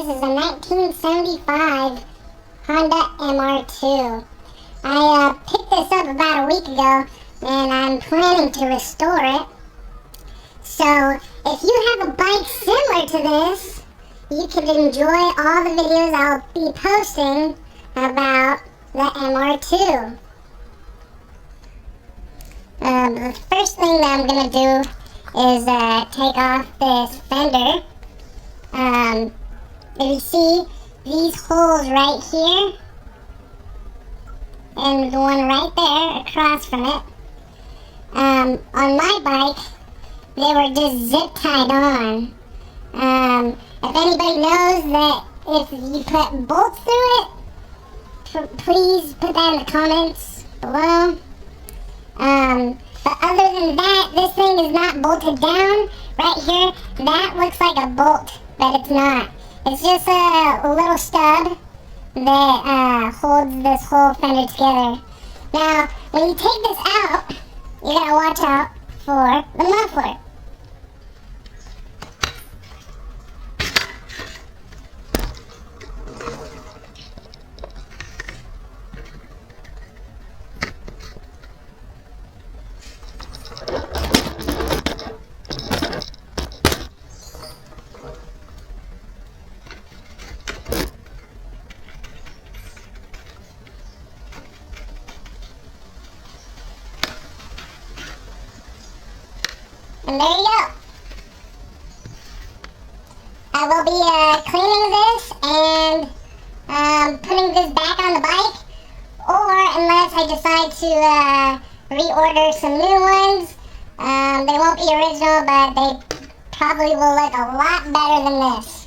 This is a 1975 Honda MR2. I picked this up about a week ago, and I'm planning to restore it. So, if you have a bike similar to this, you can enjoy all the videos I'll be posting about the MR2. The first thing that I'm going to do is take off this fender. If you see these holes right here, and the one right there across from it, on my bike, they were just zip tied on. If anybody knows that if you put bolts through it, please put that in the comments below. But other than that, this thing is not bolted down. Right here, that looks like a bolt, but it's not. It's just a little stub that holds this whole fender together. Now, when you take this out, you gotta watch out for the muffler. And there you go. I will be cleaning this and putting this back on the bike, or unless I decide to reorder some new ones. They won't be original, but they probably will look a lot better than this.